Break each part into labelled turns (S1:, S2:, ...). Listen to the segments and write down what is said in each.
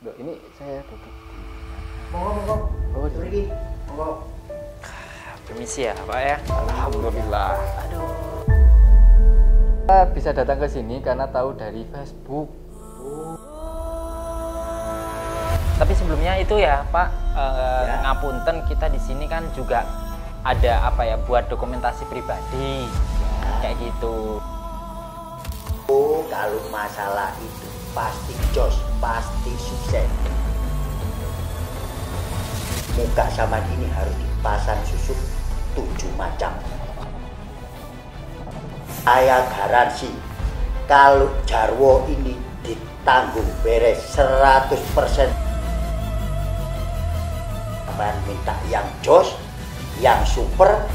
S1: Loh, ini saya duduk.
S2: Monggo.
S1: Oh,
S2: Mriki. Monggo.
S3: Permisi ya Pak ya.
S1: Alhamdulillah.
S3: Aduh.
S1: Kita bisa datang ke sini karena tahu dari Facebook.
S3: Tapi sebelumnya itu ya Pak, ngapunten, kita di sini kan juga ada apa ya, buat dokumentasi pribadi kayak gitu.
S2: Oh, kalau masalah itu pasti jos, pasti sukses. Muka Saman ini harus dipasang susuk 7 macam. Saya garansi kalau Jarwo ini ditanggung beres 100%. Kalian minta yang jos, yang super,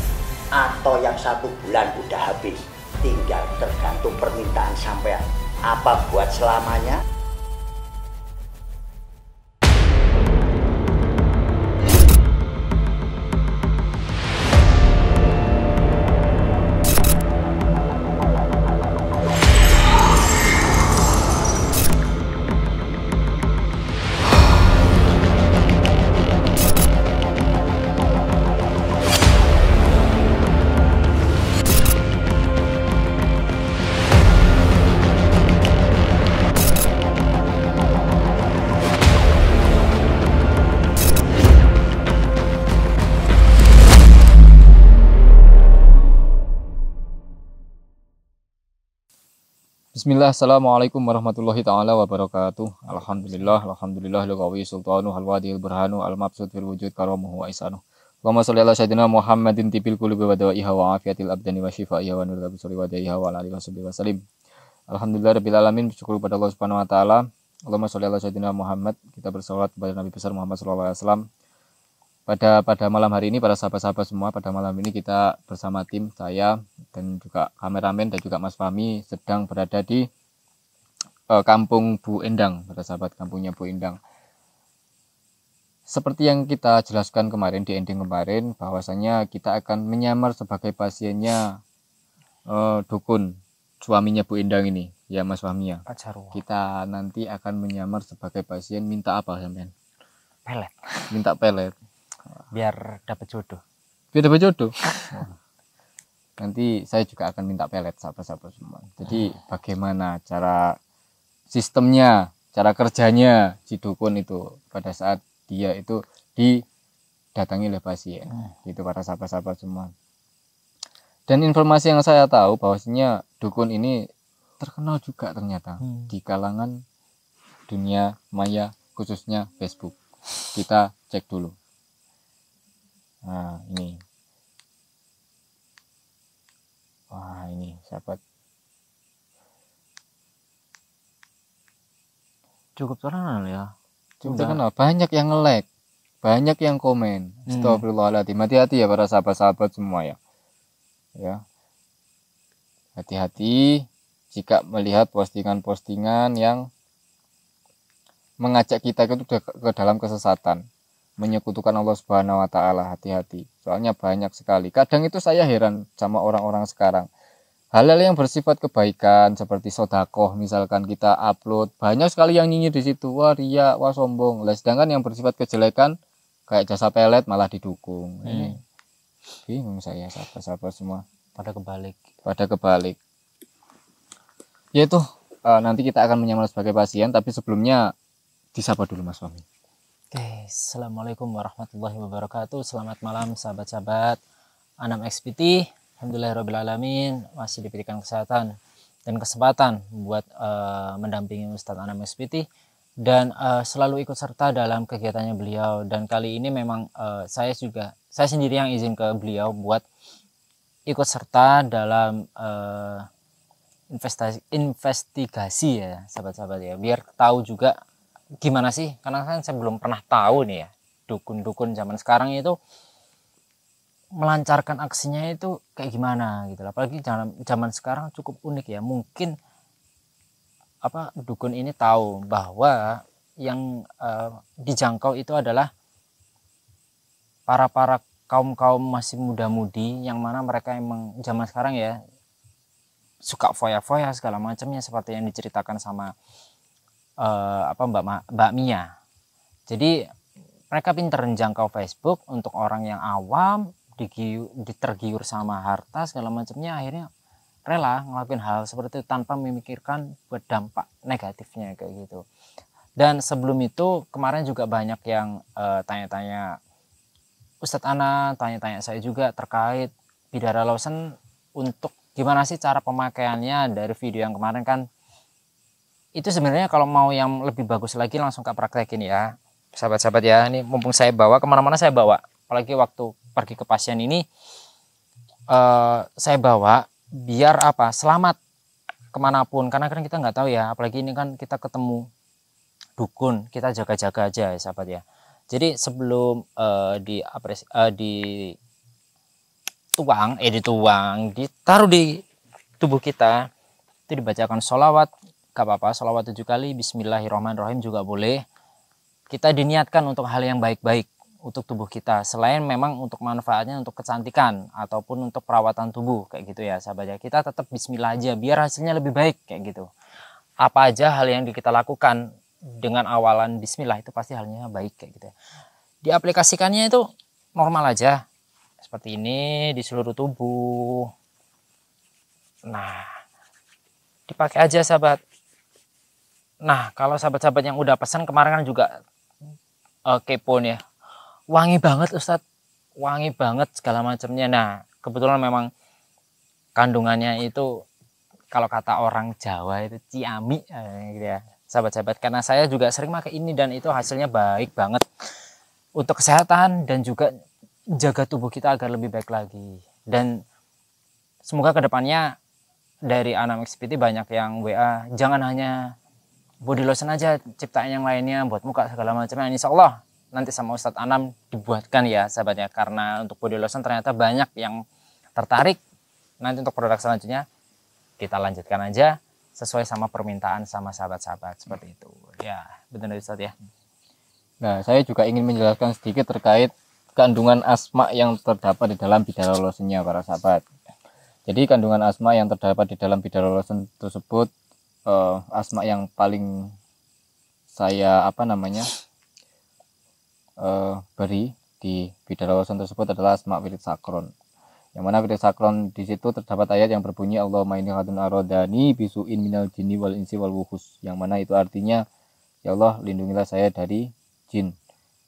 S2: atau yang 1 bulan udah habis. Tinggal tergantung permintaan sampean. Apa buat selamanya?
S1: Bismillah, assalamualaikum warahmatullahi ta'ala wabarakatuh. Alhamdulillah liqawi sultanu halwadil burhanu al-mabsud fil wujud karamuhu wa isanu. Allahumma sholli ala sayyidina Muhammadin tibil qulubi wa dawa'iha wa afiyatil abdani wa shifaiha wa nuril absari wa daiha wa alihi wa sallim. Alhamdulillah rabbil alamin, bersyukur kepada Allah Subhanahu wa taala. Allahumma sholli ala sayyidina Muhammad, kita bersalawat kepada Nabi besar Muhammad sallallahu alaihi wasallam. Pada malam hari ini, para sahabat-sahabat semua, pada malam ini kita bersama tim saya dan juga kameramen dan juga Mas Fahmi sedang berada di kampung Bu Endang, para sahabat, kampungnya Bu Endang. Seperti yang kita jelaskan kemarin di ending kemarin, bahwasanya kita akan menyamar sebagai pasiennya dukun suaminya Bu Endang ini, ya Mas Fahmi ya.
S3: Pak Jarwo.
S1: Kita nanti akan menyamar sebagai pasien, minta apa sampean?
S3: Pelet.
S1: Minta pelet.
S3: Biar dapat jodoh.
S1: Biar dapat jodoh. Nanti saya juga akan minta pelet sahabat-sahabat semua. Jadi bagaimana cara sistemnya, cara kerjanya si dukun itu pada saat dia itu didatangi oleh pasien. Gitu para sahabat-sahabat semua. Dan informasi yang saya tahu bahwasanya dukun ini terkenal juga ternyata di kalangan dunia maya, khususnya Facebook. Kita cek dulu. Nah, ini. Wah, ini sahabat.
S3: Cukup terkenal ya.
S1: Cukup terkenal. Banyak yang nge-like, banyak yang komen. Astagfirullahaladzim. Hati-hati ya para sahabat-sahabat semua ya. Ya. Hati-hati jika melihat postingan-postingan yang mengajak kita ke dalam kesesatan, menyekutukan Allah Subhanahu wa taala. Hati-hati. Soalnya banyak sekali. Kadang itu saya heran sama orang-orang sekarang. Hal-hal yang bersifat kebaikan seperti sedekah misalkan kita upload, banyak sekali yang nyinyir di situ. Wah, ria, wah sombong. Lah sedangkan yang bersifat kejelekan kayak jasa pelet malah didukung. Ini bingung saya sahabat-sahabat semua.
S3: Pada kebalik.
S1: Pada kebalik. Yaitu nanti kita akan menyamar sebagai pasien, tapi sebelumnya disapa dulu Mas Fahmi.
S3: Oke, assalamualaikum warahmatullahi wabarakatuh. Selamat malam sahabat-sahabat Anam XPT. Alhamdulillahirrahmanirrahim, masih diberikan kesehatan dan kesempatan buat mendampingi Ustadz Anam XPT dan selalu ikut serta dalam kegiatannya beliau. Dan kali ini memang saya sendiri yang izin ke beliau buat ikut serta dalam investigasi ya sahabat-sahabat ya, biar tahu juga gimana sih, karena kan saya belum pernah tahu nih ya, dukun-dukun zaman sekarang itu melancarkan aksinya itu kayak gimana gitu. Apalagi zaman sekarang cukup unik ya. Mungkin dukun ini tahu bahwa yang dijangkau itu adalah para kaum masih muda-mudi, yang mana mereka emang zaman sekarang ya suka foya-foya segala macamnya, seperti yang diceritakan sama Mbak Mia Jadi mereka pinter menjangkau Facebook untuk orang yang awam, ditergiur sama harta segala macamnya, akhirnya rela ngelakuin hal seperti itu tanpa memikirkan buat dampak negatifnya kayak gitu. Dan sebelum itu kemarin juga banyak yang tanya-tanya Ustadz Ana, tanya-tanya saya juga terkait Bidara Lotion untuk gimana sih cara pemakaiannya. Dari video yang kemarin kan itu sebenarnya kalau mau yang lebih bagus lagi langsung ke praktekin ya sahabat-sahabat ya. Ini mumpung saya bawa kemana-mana, saya bawa, apalagi waktu pergi ke pasien ini saya bawa biar apa, selamat kemanapun, karena kan kita nggak tahu ya, apalagi ini kan kita ketemu dukun, kita jaga-jaga aja ya sahabat ya. Jadi sebelum dituang, ditaruh di tubuh kita, itu dibacakan sholawat, gak apa-apa, sholawat 7 kali, bismillahirrahmanirrahim juga boleh. Kita diniatkan untuk hal yang baik-baik untuk tubuh kita, selain memang untuk manfaatnya untuk kecantikan ataupun untuk perawatan tubuh kayak gitu ya sahabat ya. Kita tetap bismillah aja biar hasilnya lebih baik kayak gitu. Apa aja hal yang kita lakukan dengan awalan bismillah itu pasti halnya baik kayak gitu ya. Diaplikasikannya itu normal aja seperti ini di seluruh tubuh. Nah, dipakai aja sahabat. Nah, kalau sahabat-sahabat yang udah pesan kemarin kan juga kepo nih ya, wangi banget Ustadz, wangi banget segala macamnya. Nah, kebetulan memang kandungannya itu kalau kata orang Jawa itu ciami gitu ya sahabat-sahabat, karena saya juga sering pakai ini dan itu hasilnya baik banget untuk kesehatan dan juga jaga tubuh kita agar lebih baik lagi. Dan semoga kedepannya dari Anam XPT banyak yang WA, jangan hanya body lotion aja, ciptain yang lainnya buat muka segala macamnya. Insya Allah nanti sama Ustadz Anam dibuatkan ya sahabatnya, karena untuk body lotion ternyata banyak yang tertarik. Nanti untuk produk selanjutnya kita lanjutkan aja sesuai sama permintaan sama sahabat-sahabat seperti itu ya, benar Ustadz ya.
S1: Nah, saya juga ingin menjelaskan sedikit terkait kandungan asma yang terdapat di dalam Bidara Lotionnya para sahabat. Jadi kandungan asma yang terdapat di dalam Bidara Lotion tersebut, asma yang paling saya beri di Bidara Lotion tersebut adalah asma wirid sakron. Yang mana wirid sakron di situ terdapat ayat yang berbunyi Allahumma inni hadun arodani bisuin minal jinni wal insi wal wuhus. Yang mana itu artinya, ya Allah lindungilah saya dari jin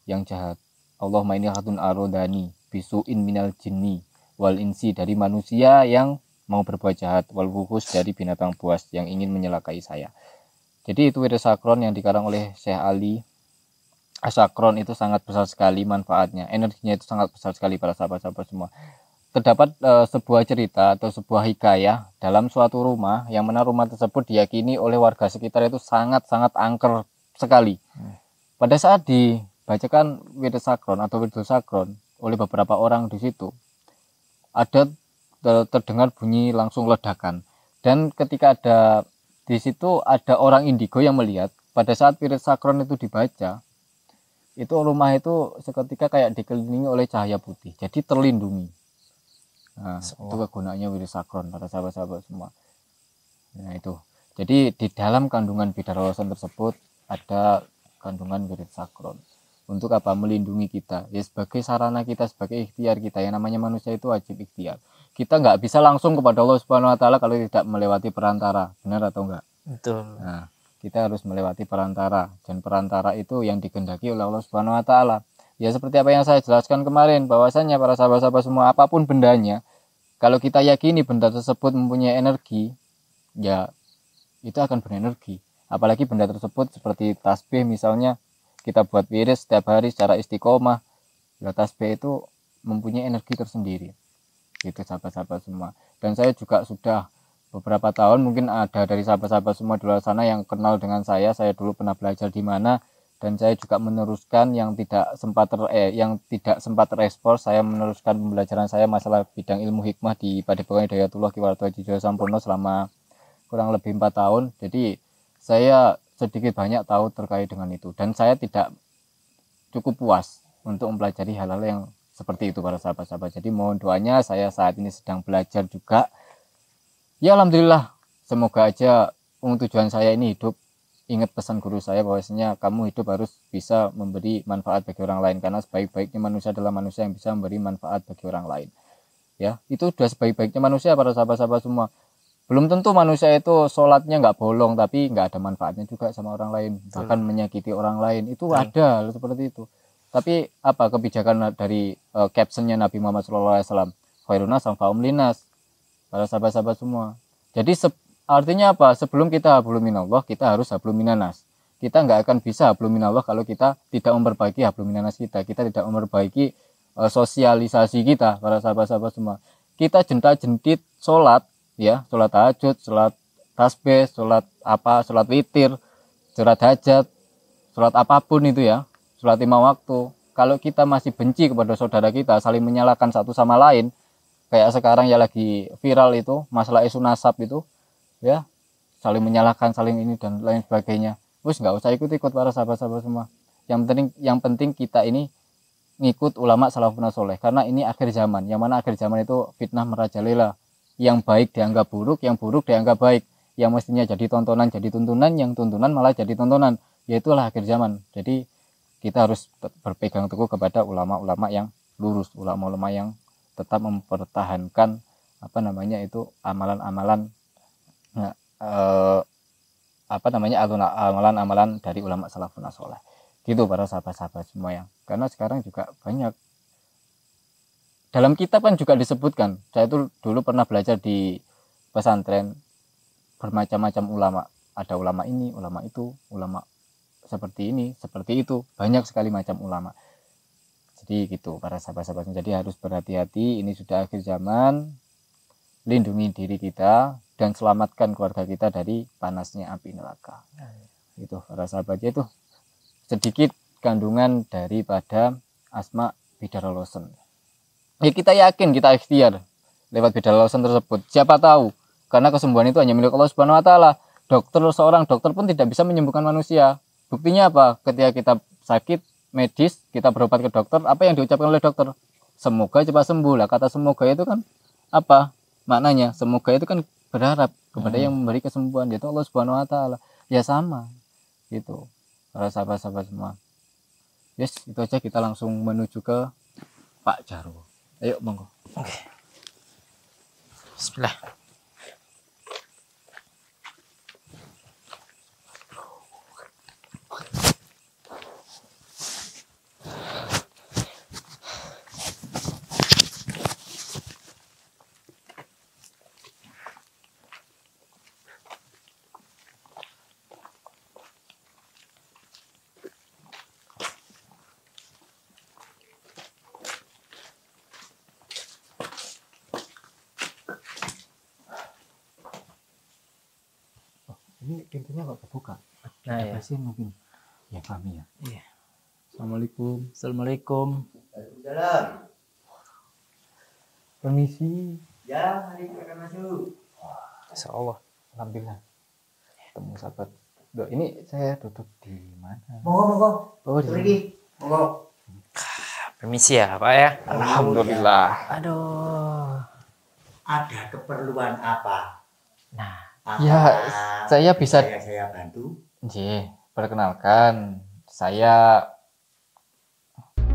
S1: yang jahat. Allahumma inni hadun arodani bisuin minal jinni wal insi, dari manusia yang mau berbuat jahat, wal wuhus, dari binatang buas yang ingin menyelakai saya. Jadi itu wirid sakron yang dikarang oleh Syekh Ali Asakron, itu sangat besar sekali manfaatnya, energinya itu sangat besar sekali para sahabat-sahabat semua. Terdapat sebuah cerita atau sebuah hikayah dalam suatu rumah, yang mana rumah tersebut diyakini oleh warga sekitar itu sangat-sangat angker sekali. Pada saat dibacakan wirid sakron atau wirid sakron oleh beberapa orang di situ, ada terdengar bunyi langsung ledakan. Dan ketika ada di situ ada orang indigo yang melihat pada saat wirid sakron itu dibaca, itu rumah itu seketika kayak dikelilingi oleh cahaya putih, jadi terlindungi. Nah, itu kegunaannya wirid sakron para sahabat-sahabat semua. Nah itu, jadi di dalam kandungan Bidara Lotion tersebut ada kandungan wirid sakron. Untuk apa? Melindungi kita ya, sebagai sarana kita, sebagai ikhtiar kita. Yang namanya manusia itu wajib ikhtiar. Kita nggak bisa langsung kepada Allah Subhanahu Wa Taala kalau tidak melewati perantara, benar atau enggak?
S3: Betul.
S1: Nah, kita harus melewati perantara, dan perantara itu yang dikehendaki oleh Allah Subhanahu Wa Taala. Ya seperti apa yang saya jelaskan kemarin, bahwasanya para sahabat-sahabat semua, apapun bendanya, kalau kita yakini benda tersebut mempunyai energi, ya itu akan berenergi. Apalagi benda tersebut seperti tasbih misalnya, kita buat wirid setiap hari secara istiqomah, ya tasbih itu mempunyai energi tersendiri. Gitu sahabat-sahabat semua. Dan saya juga sudah beberapa tahun, mungkin ada dari sahabat-sahabat semua di luar sana yang kenal dengan saya dulu pernah belajar di mana, dan saya juga meneruskan yang tidak sempat terekspor. Saya meneruskan pembelajaran saya masalah bidang ilmu hikmah di Padepokan Hidayatullah Ki Warto Haji Joyo Sampurno selama kurang lebih 4 tahun. Jadi saya sedikit banyak tahu terkait dengan itu, dan saya tidak cukup puas untuk mempelajari hal-hal yang seperti itu para sahabat-sahabat. Jadi mohon doanya, saya saat ini sedang belajar juga. Ya alhamdulillah, semoga aja tujuan saya ini hidup ingat pesan guru saya bahwasanya kamu hidup harus bisa memberi manfaat bagi orang lain, karena sebaik-baiknya manusia adalah manusia yang bisa memberi manfaat bagi orang lain. Ya, itu sudah sebaik-baiknya manusia para sahabat-sahabat semua. Belum tentu manusia itu sholatnya nggak bolong tapi nggak ada manfaatnya juga sama orang lain, bahkan menyakiti orang lain, itu ada seperti itu. Tapi apa kebijakan dari captionnya Nabi Muhammad SAW, khairun nas anfa'uhum linnas, para sahabat-sahabat semua. Jadi artinya apa? Sebelum kita hablum minallah, kita harus hablum minanas. Kita nggak akan bisa hablum minallah kalau kita tidak memperbaiki hablum minanas kita. Kita tidak memperbaiki sosialisasi kita, para sahabat-sahabat semua. Kita jentak-jentit sholat, ya, sholat tahajud, sholat tasbih, sholat witir, sholat hajat, sholat apapun itu ya, sholat 5 waktu. Kalau kita masih benci kepada saudara kita, saling menyalahkan satu sama lain, kayak sekarang ya lagi viral itu masalah isu nasab itu, ya, saling menyalahkan, saling ini dan lain sebagainya. Terus nggak usah ikut-ikut para sahabat-sahabat semua. Yang penting kita ini ngikut ulama salafun soleh, karena ini akhir zaman. Yang mana akhir zaman itu fitnah merajalela. Yang baik dianggap buruk, yang buruk dianggap baik. Yang mestinya jadi tontonan jadi tuntunan, yang tuntunan malah jadi tontonan. Yaitulah akhir zaman. Jadi kita harus berpegang teguh kepada ulama-ulama yang lurus, ulama-ulama yang tetap mempertahankan amalan-amalan amalan-amalan dari ulama salafun soleh. Gitu para sahabat-sahabat semua yang. Karena sekarang juga banyak dalam kitab kan juga disebutkan. Saya itu dulu pernah belajar di pesantren, bermacam-macam ulama. Ada ulama ini, ulama itu, ulama seperti ini, seperti itu. Banyak sekali macam ulama. Jadi gitu para sahabat-sahabat. Jadi harus berhati-hati. Ini sudah akhir zaman. Lindungi diri kita dan selamatkan keluarga kita dari panasnya api neraka. Itu para sahabat, itu sedikit kandungan daripada Asma Bidarul Lawson. Ya kita yakin, kita ikhtiar lewat Bidarul Lawson tersebut. Siapa tahu, karena kesembuhan itu hanya milik Allah Subhanahu wa taala. Seorang dokter pun tidak bisa menyembuhkan manusia. Buktinya apa? Ketika kita sakit medis, kita berobat ke dokter, apa yang diucapkan oleh dokter? Semoga cepat sembuh. Lah, kata semoga itu kan apa maknanya? Semoga itu kan berharap kepada yang memberi kesembuhan, yaitu Allah Subhanahu wa taala. Ya sama. Gitu. Para sahabat-sahabat semua. Yes, itu aja, kita langsung menuju ke Pak Jarwo. Ayo, monggo.
S3: Oke. Bismillah.
S1: Ini pintunya nggak kebuka.
S3: Nah, ya.
S1: Sih mungkin. Ya kami ya.
S3: Iya.
S1: Assalamualaikum.
S3: Assalamualaikum.
S2: Waalaikumsalam.
S1: Permisi.
S2: Ya, mari kita masuk.
S3: Insyaallah.
S1: Alhamdulillah. Ketemu sahabat. Loh, ini saya duduk di mana?
S2: Monggo.
S1: Oh, di
S2: Pergi. Monggo.
S3: Permisi ya, Pak ya.
S1: Alhamdulillah.
S3: Aduh.
S2: Ada keperluan apa?
S3: Nah,
S2: Apa
S1: Ya, saya bisa.
S2: saya bantu.
S1: Perkenalkan, saya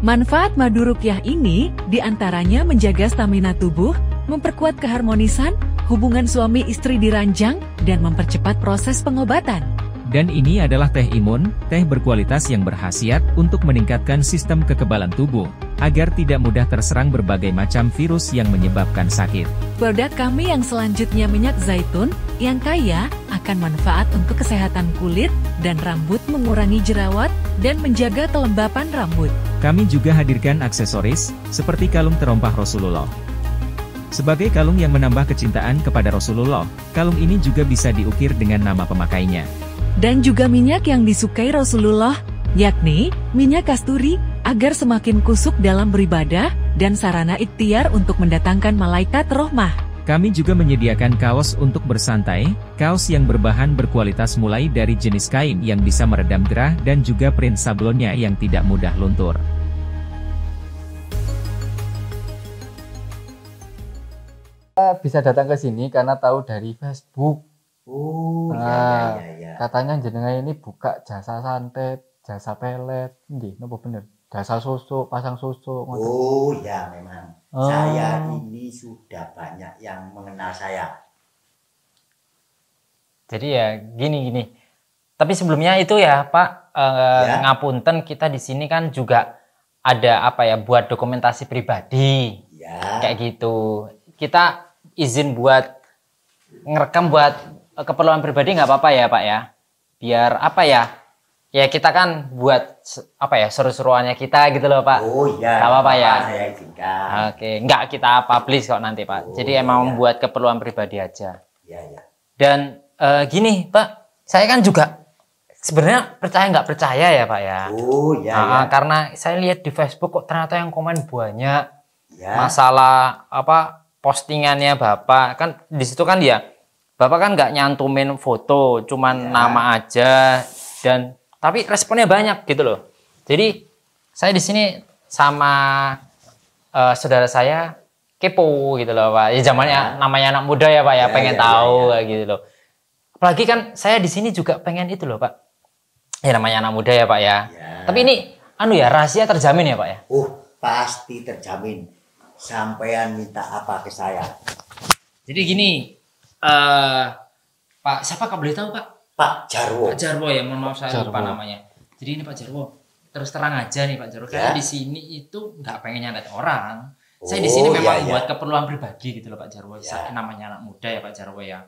S4: Manfaat madu ruqyah ini diantaranya menjaga stamina tubuh, memperkuat keharmonisan, hubungan suami istri diranjang, dan mempercepat proses pengobatan.
S5: Dan ini adalah teh imun, teh berkualitas yang berkhasiat untuk meningkatkan sistem kekebalan tubuh, agar tidak mudah terserang berbagai macam virus yang menyebabkan sakit.
S4: Produk kami yang selanjutnya minyak zaitun, yang kaya akan manfaat untuk kesehatan kulit dan rambut, mengurangi jerawat, dan menjaga kelembapan rambut.
S5: Kami juga hadirkan aksesoris, seperti kalung terompah Rasulullah. Sebagai kalung yang menambah kecintaan kepada Rasulullah, kalung ini juga bisa diukir dengan nama pemakainya.
S4: Dan juga minyak yang disukai Rasulullah, yakni minyak kasturi, agar semakin kusuk dalam beribadah, dan sarana ikhtiar untuk mendatangkan malaikat rohmah.
S5: Kami juga menyediakan kaos untuk bersantai, kaos yang berbahan berkualitas mulai dari jenis kain yang bisa meredam gerah dan juga print sablonnya yang tidak mudah luntur.
S1: bisa datang ke sini karena tahu dari Facebook.
S2: Oh,
S1: Nah,
S2: ya.
S1: katanya jenengan ini buka jasa santet, jasa pelet, nggih, napa bener? Jasa susuk, pasang susuk, ngoten.
S2: Oh, ya memang.
S1: Oh.
S2: Saya ini sudah banyak yang mengenal saya.
S3: Jadi ya gini. Tapi sebelumnya itu ya Pak,
S2: Ya.
S3: ngapunten kita di sini kan juga ada apa ya buat dokumentasi pribadi
S2: Ya.
S3: kayak gitu. Kita izin buat ngerekam buat keperluan pribadi nggak apa-apa ya Pak ya. Biar apa ya? Ya kita kan buat apa ya seru-seruannya kita gitu loh Pak.
S2: Oh iya.
S3: Nggak apa-apa ya.
S2: Saya izinkan.
S3: Oke, nggak kita publish kok nanti Pak.
S2: Oh,
S3: Jadi emang
S2: iya.
S3: buat keperluan pribadi aja.
S2: Ya.
S3: Dan gini Pak, saya kan juga sebenarnya percaya nggak percaya ya Pak ya.
S2: Oh ya.
S3: Karena saya lihat di Facebook kok ternyata yang komen banyak
S2: Ya.
S3: masalah apa postingannya Bapak kan di situ kan ya Bapak kan nggak nyantumin foto, cuman
S2: Ya.
S3: nama aja dan tapi responnya banyak gitu loh. Jadi saya di sini sama saudara saya kepo gitu loh Pak. Ya zamannya namanya anak muda ya Pak ya, pengen tahu kayak gitu loh. Apalagi kan saya di sini juga pengen itu loh Pak. Ya namanya anak muda ya Pak ya. Tapi ini rahasia terjamin ya Pak ya.
S2: Oh, pasti terjamin. Sampean minta apa ke saya?
S3: Jadi gini, Pak, siapa kau boleh tahu Pak?
S2: Pak Jarwo.
S3: Pak Jarwo ya, mohon maaf saya lupa
S1: Jarwo.
S3: namanya. Jadi ini Pak Jarwo, terus terang aja nih Pak Jarwo, karena di sini itu nggak pengen nyantet orang. Saya di sini
S2: Oh,
S3: memang
S2: iya.
S3: buat keperluan pribadi gitu loh Pak Jarwo.
S2: Ya.
S3: Saya namanya anak muda ya Pak Jarwo ya.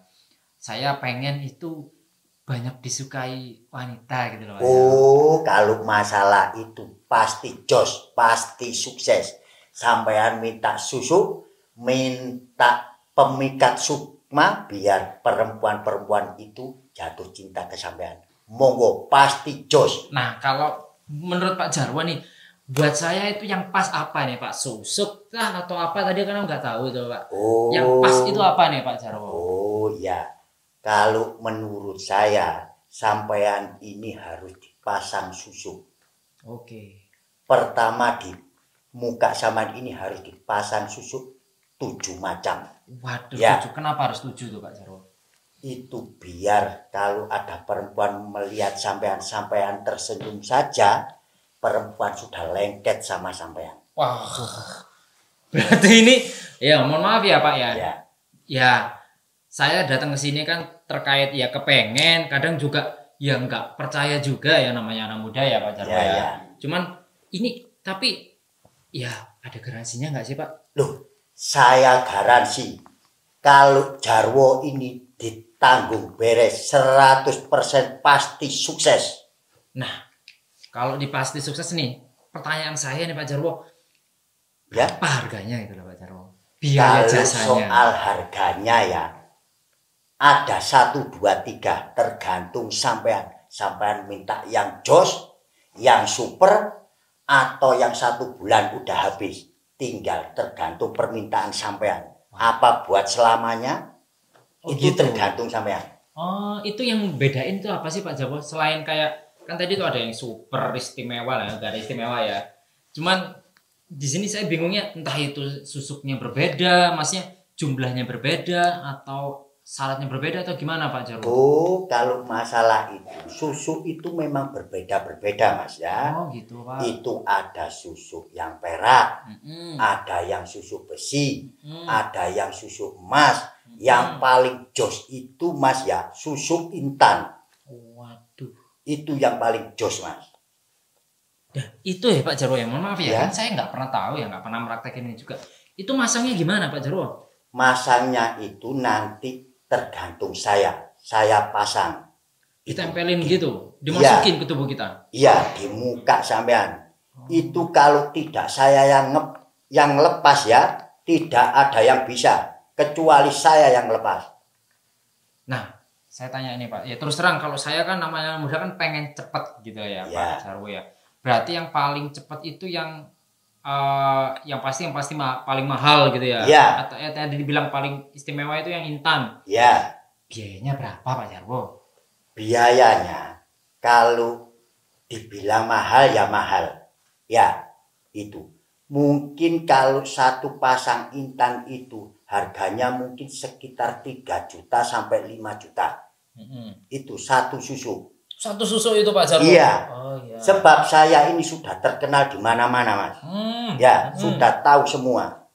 S3: Saya pengen itu banyak disukai wanita gitu loh Pak.
S2: Oh, kalau masalah itu pasti jos, pasti sukses. Sampean minta susu, minta pemikat sukma biar perempuan-perempuan itu jatuh cinta ke sampean. Monggo, pasti jos.
S3: Nah, kalau menurut Pak Jarwo nih, buat saya itu yang pas apa nih Pak? Susuk kah atau apa? Tadi kan nggak tahu tuh Pak.
S2: Oh.
S3: Yang pas itu apa nih Pak Jarwo?
S2: Oh ya, kalau menurut saya sampean ini harus dipasang susu.
S3: Oke.
S2: Pertama di muka sampean ini harus dipasang susu 7 macam.
S3: Waduh,
S2: Ya.
S3: 7. Kenapa harus 7 tuh Pak Jarwo?
S2: Itu biar kalau ada perempuan melihat sampean tersenyum saja, perempuan sudah lengket sama sampean.
S3: Wah. Berarti ini ya mohon maaf ya Pak ya.
S2: Ya.
S3: Ya, saya datang ke sini kan terkait ya kepengen, kadang juga ya nggak percaya juga ya namanya anak muda ya Pak Jarwo
S2: Ya,
S3: ya.
S2: ya.
S3: Cuman ini tapi ya ada garansinya nggak sih Pak?
S2: Loh, saya garansi kalau Jarwo ini ditanggung beres 100% pasti sukses.
S3: Nah, kalau dipasti sukses nih, pertanyaan saya nih Pak Jarwo,
S2: Ya.
S3: apa harganya itu Pak Jarwo? Biaya
S2: Kalau
S3: jasanya.
S2: soal harganya ya ada 1, 2, 3 tergantung sampean. Sampean minta yang jos, yang super, atau yang 1 bulan udah habis. Tinggal tergantung permintaan sampean. Apa buat selamanya?
S3: Oh,
S2: Itu
S3: gitu.
S2: tergantung sampean.
S3: Oh, itu yang bedain tuh apa sih Pak Jarwo? Selain kayak kan tadi tuh ada yang super istimewa lah, gak ada istimewa ya. Cuman di sini saya bingungnya entah itu susuknya berbeda, maksudnya jumlahnya berbeda atau syaratnya berbeda atau gimana Pak Jarwo?
S2: Oh, kalau masalah itu, susu itu memang berbeda-berbeda Mas ya.
S3: Oh, gitu Pak.
S2: Itu ada susu yang perak,
S3: Mm-mm.
S2: ada yang susu besi,
S3: Mm.
S2: ada yang susu emas. Yang paling jos itu Mas ya, susu intan.
S3: Waduh.
S2: Itu yang paling jos Mas.
S3: Dah, itu ya Pak Jarwo ya, mohon maaf ya,
S2: Ya.
S3: kan saya nggak pernah tahu ya, nggak pernah praktekin ini juga. Itu masangnya gimana Pak Jarwo?
S2: Masangnya itu nanti tergantung saya pasang.
S3: Ditempelin gitu, dimasukin ke tubuh kita.
S2: Iya, di muka sampean. Itu kalau tidak saya yang lepas ya, tidak ada yang bisa kecuali saya yang lepas.
S3: Nah, saya tanya ini Pak, ya terus terang kalau saya kan namanya muda kan pengen cepet gitu ya,
S2: Ya.
S3: Pak Jarwo ya. Berarti yang paling cepet itu yang pasti paling mahal gitu ya.
S2: Ya.
S3: Atau tadi dibilang paling istimewa itu yang intan.
S2: Ya,
S3: Biayanya berapa Pak Jarwo?
S2: biayanya kalau dibilang mahal ya mahal. Ya, itu. Mungkin kalau 1 pasang intan itu harganya mungkin sekitar 3 juta sampai 5 juta. Itu satu susuk.
S3: Satu susuk itu Pak Jarwo?
S2: Iya.
S3: Oh, iya.
S2: Sebab saya ini sudah terkenal di mana-mana, Mas. Ya, sudah tahu semua.